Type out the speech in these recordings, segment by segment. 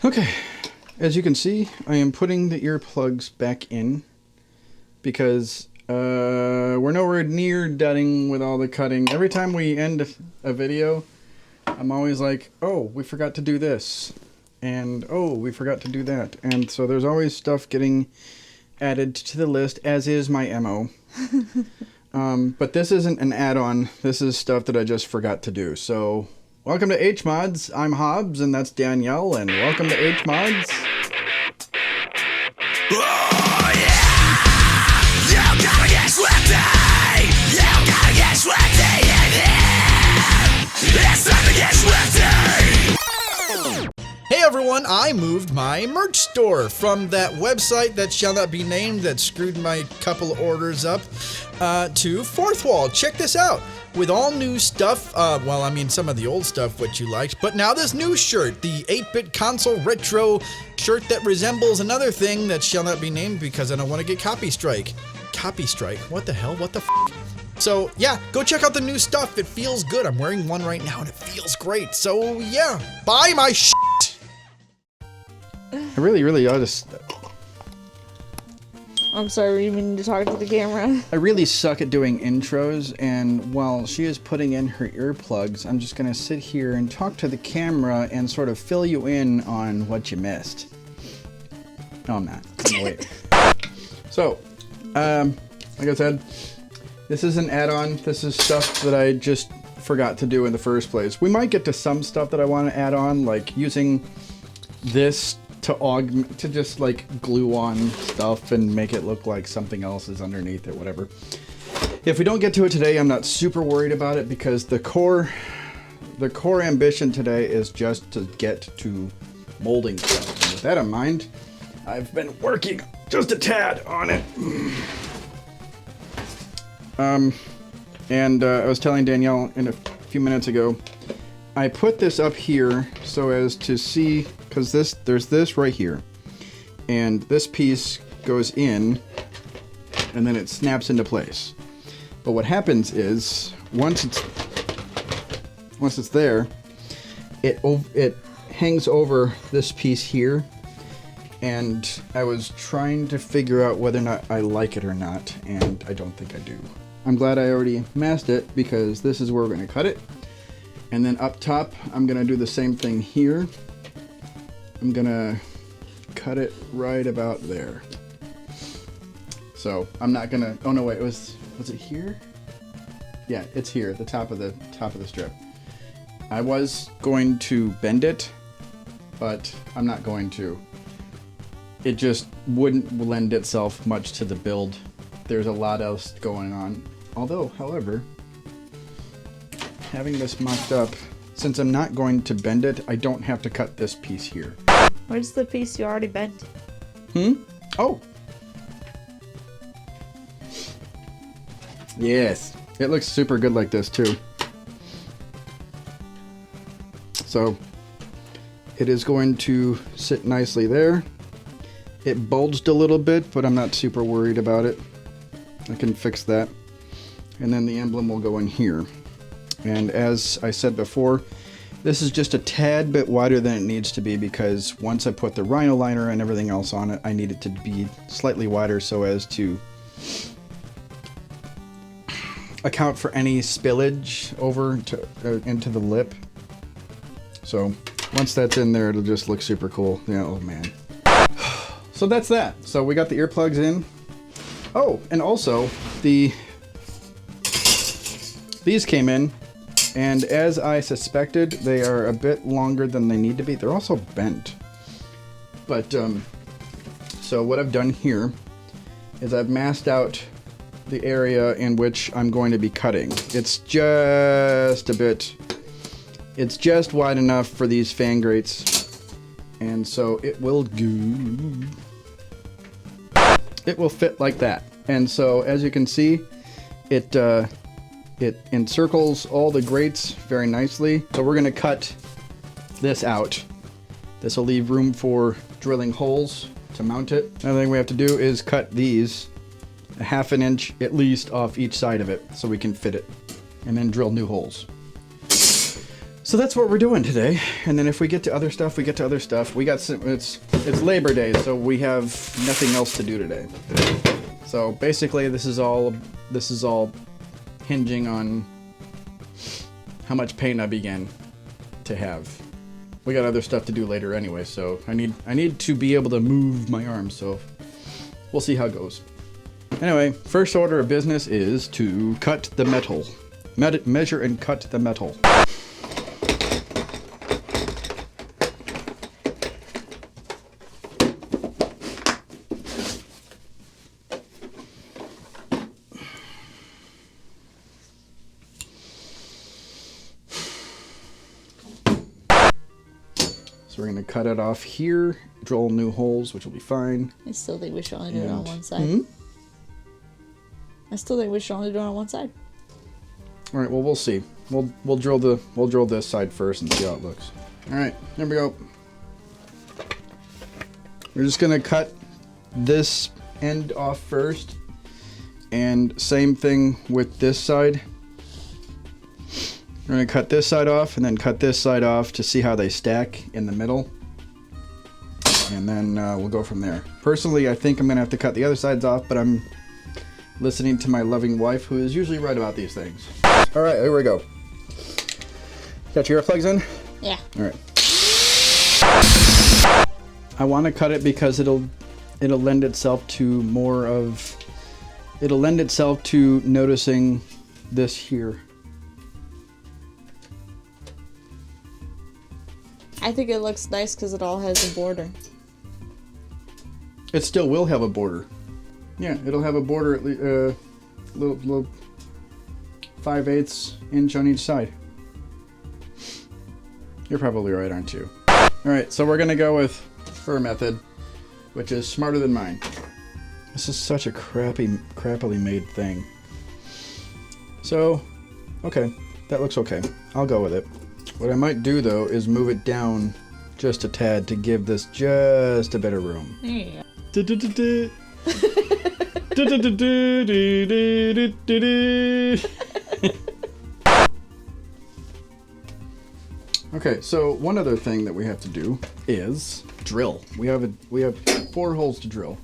Okay, as you can see, I am putting the earplugs back in because we're nowhere near done with all the cutting. Every time we end a video, I'm always like, oh, we forgot to do this. And, oh, we forgot to do that. And so there's always stuff getting added to the list, as is my MO. But this isn't an add-on. This is stuff that I just forgot to do. So, welcome to HMODS. I'm Hobbs, and that's Danielle, and welcome to HMODS. Oh, yeah! You gotta get sweaty! You gotta get sweaty in here! It's time to get sweaty! Hey everyone, I moved my merch store from that website that shall not be named that screwed my couple orders up to Fourth Wall. Check this out. With all new stuff, well, I mean some of the old stuff which you liked, but now this new shirt, the 8-bit console retro shirt that resembles another thing that shall not be named because I don't want to get copy strike. Copy strike? What the hell? What the f***? So yeah, go check out the new stuff. It feels good. I'm wearing one right now and it feels great. So yeah, buy my shit. I really ought to... I'm sorry, you mean to talk to the camera? I really suck at doing intros, and while she is putting in her earplugs, I'm just gonna sit here and talk to the camera and sort of fill you in on what you missed. No, I'm not. No, wait. So, like I said, this is an add-on. This is stuff that I just forgot to do in the first place. We might get to some stuff that I want to add on, like using this to augment, to just like glue on stuff and make it look like something else is underneath it, whatever. If we don't get to it today, I'm not super worried about it because the core ambition today is just to get to molding stuff. And with that in mind, I've been working just a tad on it. I was telling Danielle in a few minutes ago, I put this up here so as to see, because there's this right here, and this piece goes in, and then it snaps into place. But what happens is, once it's there, it hangs over this piece here, and I was trying to figure out whether or not I like it or not, and I don't think I do. I'm glad I already masked it, because this is where we're going to cut it. And then up top, I'm gonna do the same thing here. I'm gonna cut it right about there. So I'm not gonna, oh no wait, was it here? Yeah, it's here, the top of the strip. I was going to bend it, but I'm not going to. It just wouldn't lend itself much to the build. There's a lot else going on. Although, however, having this mocked up, since I'm not going to bend it, I don't have to cut this piece here. Where's the piece you already bent? Oh! Yes, it looks super good like this too. So, it is going to sit nicely there. It bulged a little bit, but I'm not super worried about it. I can fix that. And then the emblem will go in here. And as I said before, this is just a tad bit wider than it needs to be because once I put the rhino liner and everything else on it, I need it to be slightly wider so as to account for any spillage over into the lip. So once that's in there, it'll just look super cool. Yeah, oh man. So that's that. So we got the earplugs in. Oh, and also these came in. And as I suspected, they are a bit longer than they need to be. They're also bent. But, so what I've done here is I've masked out the area in which I'm going to be cutting. It's just a bit, it's just wide enough for these fan grates. And so it will go, it will fit like that. And so as you can see, it encircles all the grates very nicely. So we're gonna cut this out. This will leave room for drilling holes to mount it. Another thing we have to do is cut these a ½ an inch at least off each side of it so we can fit it and then drill new holes. So that's what we're doing today. And then if we get to other stuff, we get to other stuff. We got some, it's Labor Day, so we have nothing else to do today. So basically this is all hinging on how much pain I begin to have. We got other stuff to do later anyway, so I need to be able to move my arms, so we'll see how it goes. Anyway, first order of business is to cut the metal. Measure and cut the metal. So we're going to cut it off here, drill new holes, which will be fine. I still think we should only do it on one side. I still think we should only do it on one side. All right, well, we'll see. We'll drill this side first and see how it looks. All right, there we go. We're just going to cut this end off first, and same thing with this side. We're going to cut this side off and then cut this side off to see how they stack in the middle. And then we'll go from there. Personally, I think I'm going to have to cut the other sides off, but I'm listening to my loving wife, who is usually right about these things. All right, here we go. Got your earplugs in? Yeah. All right. I want to cut it because it'll lend itself to more of... It'll lend itself to noticing this here. I think it looks nice because it all has a border. It still will have a border. Yeah, it'll have a border at least little 5/8 inch on each side. You're probably right, aren't you? All right, so we're gonna go with her method, which is smarter than mine. This is such a crappily made thing. So, okay, that looks okay. I'll go with it. What I might do though is move it down just a tad to give this just a bit of room. Yeah. Okay, so one other thing that we have to do is drill. We have 4 holes to drill.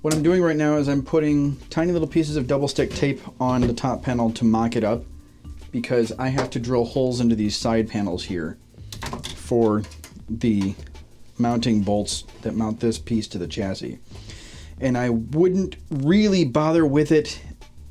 What I'm doing right now is I'm putting tiny little pieces of double stick tape on the top panel to mock it up, because I have to drill holes into these side panels here for the mounting bolts that mount this piece to the chassis. And I wouldn't really bother with it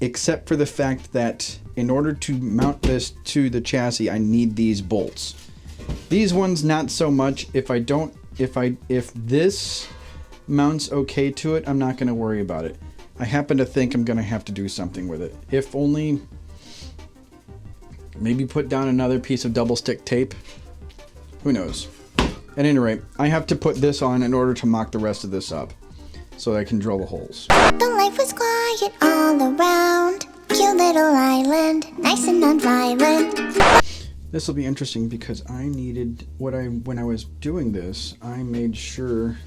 except for the fact that in order to mount this to the chassis, I need these bolts. These ones not so much. If this mounts okay to it, I'm not going to worry about it. I happen to think I'm going to have to do something with it. If only maybe put down another piece of double stick tape. Who knows? At any rate, I have to put this on in order to mock the rest of this up so that I can drill the holes. The life was quiet all around. Cute little island, nice and non-violent. This will be interesting because I needed when I was doing this, I made sure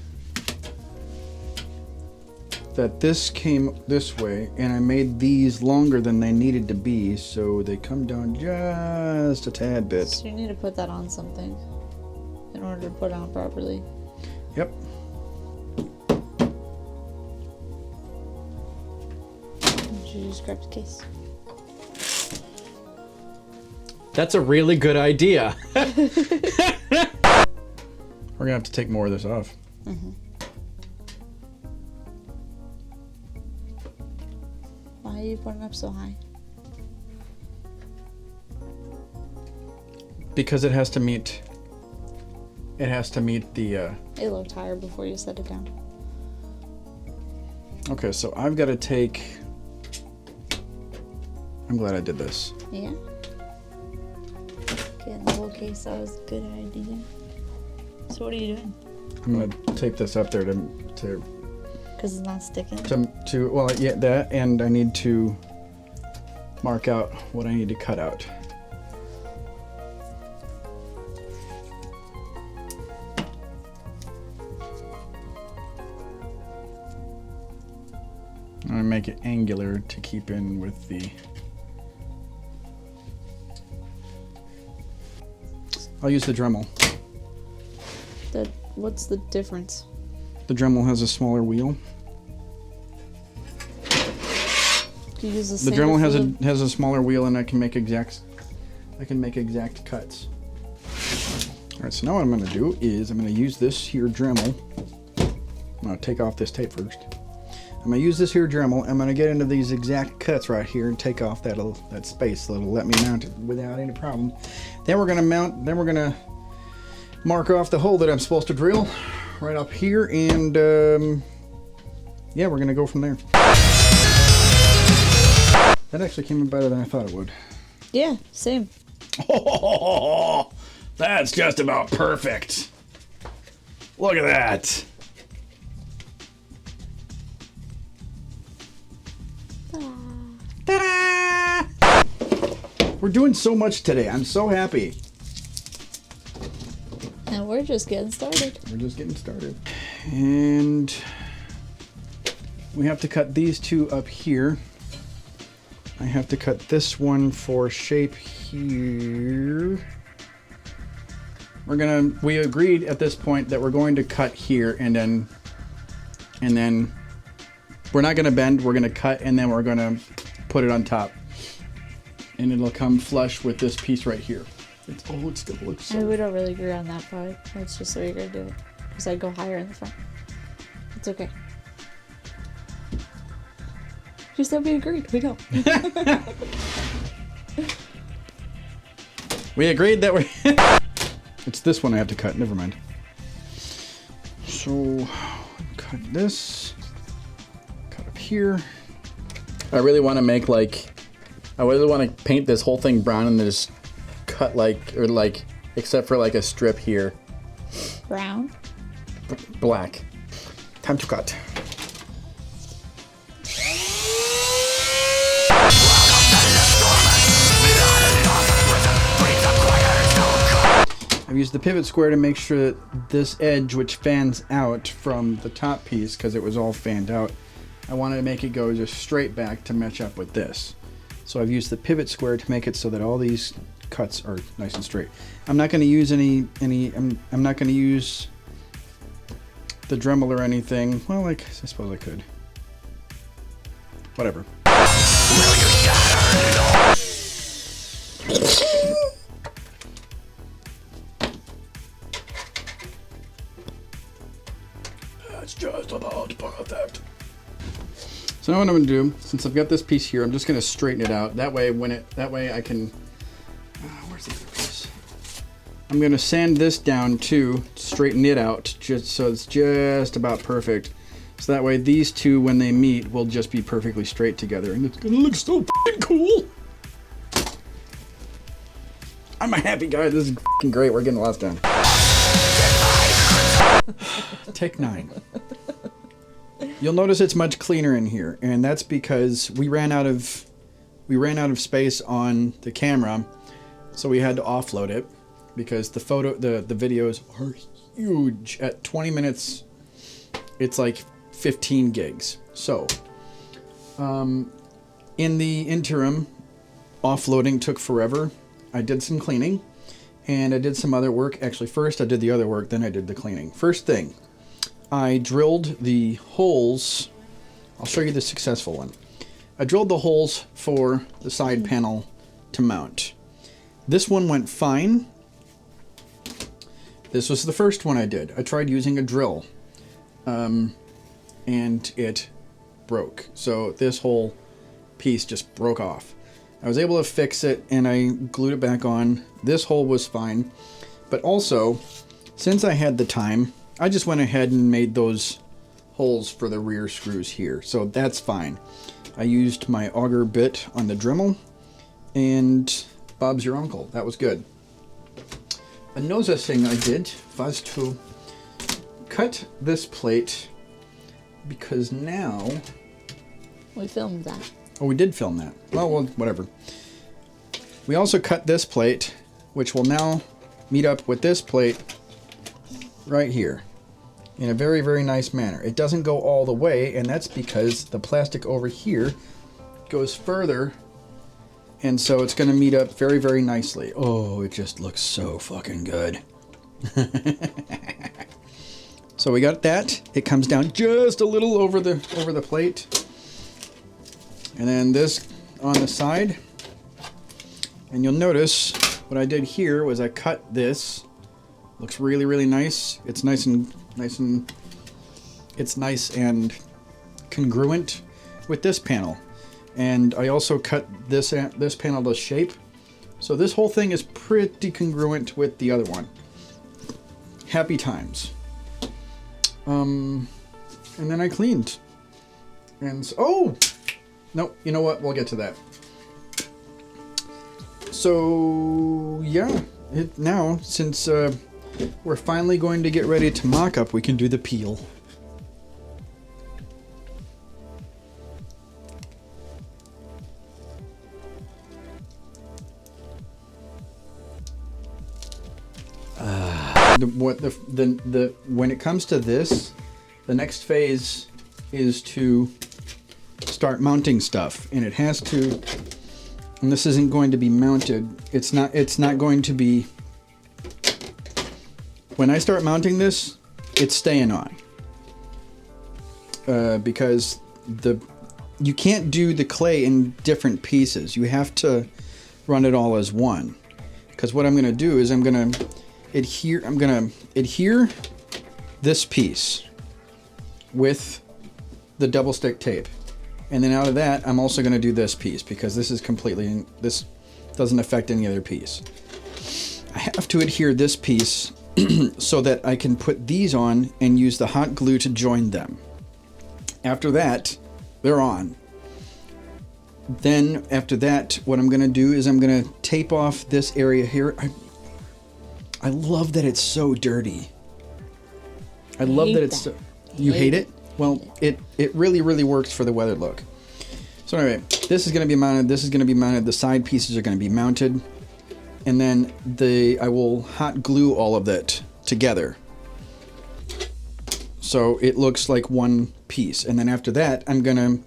that this came this way, and I made these longer than they needed to be, so they come down just a tad bit. So you need to put that on something in order to put it on properly. Yep. You should just grab the case. That's a really good idea. We're gonna have to take more of this off. Mm-hmm. Why are you putting it up so high? Because it has to meet. It has to meet the. It looked higher before you set it down. Okay, so I've got to take. I'm glad I did this. Yeah. Getting the whole case, that was a good idea. So what are you doing? I'm gonna tape this up there to Because it's not sticking. well, yeah, that, and I need to mark out what I need to cut out. I'm gonna make it angular to keep in with the. I'll use the Dremel. What's the difference? The Dremel has a smaller wheel. Do you use The Dremel has a smaller wheel, and I can make exact cuts. All right, so now what I'm going to do is I'm going to use this here Dremel. I'm going to take off this tape first. I'm going to use this here Dremel. I'm going to get into these exact cuts right here and take off that space so it'll let me mount it without any problem. Then we're going to mark off the hole that I'm supposed to drill right up here, and yeah, we're going to go from there. That actually came in better than I thought it would. Yeah, same. Oh, that's just about perfect. Look at that. Ta-da! We're doing so much today. I'm so happy. And we're just getting started. We're just getting started. And we have to cut these two up here. I have to cut this one for shape here. We agreed at this point that we're going to cut here and then we're not going to bend, we're going to cut, and then we're going to put it on top. And it'll come flush with this piece right here. It still looks so... We don't really agree on that part. That's just the way you're going to do it. Because I go higher in the front. It's okay. She said we agreed. We don't. We agreed that we... It's this one I have to cut. Never mind. So, cut this. Cut up here. I really want to make I really want to paint this whole thing brown and then just cut except for a strip here. Brown? Black. Time to cut. I've used the pivot square to make sure that this edge, which fans out from the top piece, because it was all fanned out, I wanted to make it go just straight back to match up with this. So I've used the pivot square to make it so that all these cuts are nice and straight. I'm not going to use I'm not going to use the Dremel or anything. Well, I suppose I could. Whatever. That's just about perfect. So now what I'm going to do, since I've got this piece here, I'm just going to straighten it out. That way I can... where's the other piece? I'm going to sand this down too, straighten it out, just so it's just about perfect. So that way these two, when they meet, will just be perfectly straight together. And it's going to look so f***ing cool. I'm a happy guy. This is f***ing great. We're getting lots done. Take 9. You'll notice it's much cleaner in here, and that's because we ran out of space on the camera, so we had to offload it because the videos are huge. At 20 minutes, it's like 15 gigs. So, in the interim, offloading took forever. I did some cleaning, and I did some other work. Actually, first I did the other work, then I did the cleaning. First thing, I drilled the holes. I'll show you the successful one. I drilled the holes for the side panel to mount. This one went fine. This was the first one I did. I tried using a drill, and it broke. So this whole piece just broke off. I was able to fix it, and I glued it back on. This hole was fine, but also, since I had the time, I just went ahead and made those holes for the rear screws here, so that's fine. I used my auger bit on the Dremel, and Bob's your uncle. That was good. Another thing I did was to cut this plate, because now... We filmed that. Oh, we did film that. Well, whatever. We also cut this plate, which will now meet up with this plate right here in a very, very nice manner. It doesn't go all the way, and that's because the plastic over here goes further And so it's going to meet up very, very nicely. Oh, it just looks so fucking good. So we got that. It comes down just a little over the plate. And then this on the side. And you'll notice what I did here was I cut this. Looks really, really nice. It's nice and congruent with this panel. And I also cut this panel to shape. So this whole thing is pretty congruent with the other one. Happy times. And then I cleaned. And so, oh! No, you know what? We'll get to that. So, yeah. Now, since we're finally going to get ready to mock up, we can do the peel. When it comes to this, the next phase is to start mounting stuff, and it has to. And this isn't going to be mounted. It's not going to be. When I start mounting this, it's staying on. Because you can't do the clay in different pieces. You have to run it all as one. Because what I'm going to do is I'm going to adhere this piece with the double stick tape. And then out of that, I'm also going to do this piece because this doesn't affect any other piece. I have to adhere this piece so that I can put these on and use the hot glue to join them. After that, they're on. Then after that, what I'm going to do is I'm going to tape off this area here. I love that it's so dirty. I love that it's so... You hate it? Well, it really, really works for the weather look. So anyway, this is going to be mounted. This is going to be mounted. The side pieces are going to be mounted. And then I will hot glue all of that together. So it looks like one piece. And then after that, I'm going to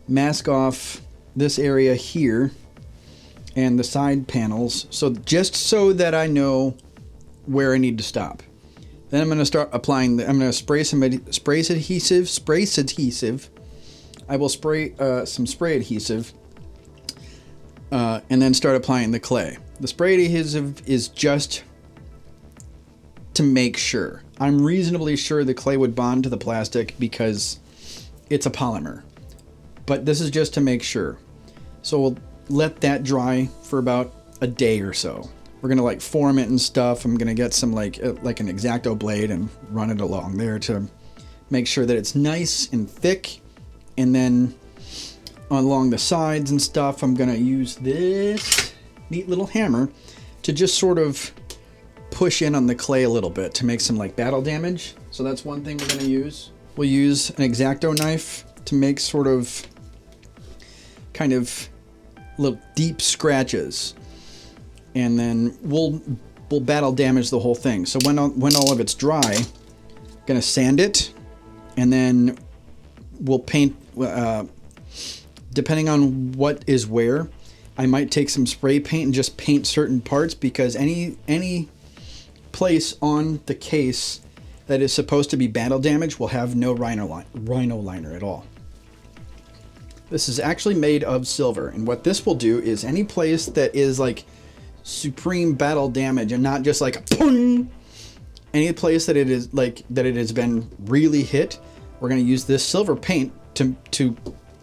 mask off this area here and the side panels. So just so that I know where I need to stop. Then I'm going to start applying. I'm going to spray some spray adhesive. I will spray some spray adhesive, and then start applying the clay. The spray adhesive is just to make sure. I'm reasonably sure the clay would bond to the plastic because it's a polymer. But this is just to make sure. So we'll let that dry for about a day or so. We're gonna like form it and stuff. I'm gonna get some like an X-Acto blade and run it along there to make sure that it's nice and thick. And then along the sides and stuff, I'm gonna use this neat little hammer to just sort of push in on the clay a little bit to make some like battle damage. So that's one thing we're gonna use. We'll use an X-Acto knife to make sort of kind of little deep scratches. And then we'll battle damage the whole thing. So when all of it's dry, I'm gonna sand it, and then we'll paint. Depending on what is where, I might take some spray paint and just paint certain parts because any place on the case that is supposed to be battle damage will have no rhino liner at all. This is actually made of silver, and what this will do is any place that is like supreme battle damage and not just like a pung, any place that it is like that it has been really hit, we're going to use this silver paint to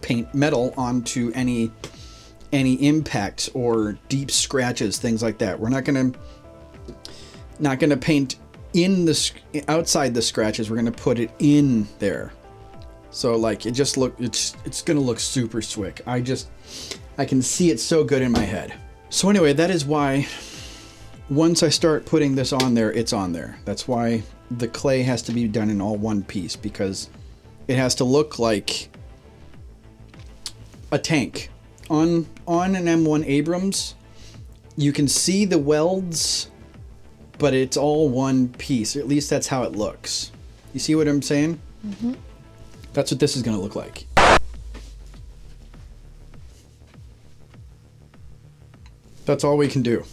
paint metal onto any impact or deep scratches, things like that. We're not going to paint in the outside the scratches. We're going to put it in there. So like it's going to look super slick. I can see it so good in my head. So anyway, that is why once I start putting this on there, it's on there. That's why the clay has to be done in all one piece, because it has to look like a tank. On an M1 Abrams, you can see the welds, but it's all one piece. At least that's how it looks. You see what I'm saying? Mm-hmm. That's what this is going to look like. That's all we can do.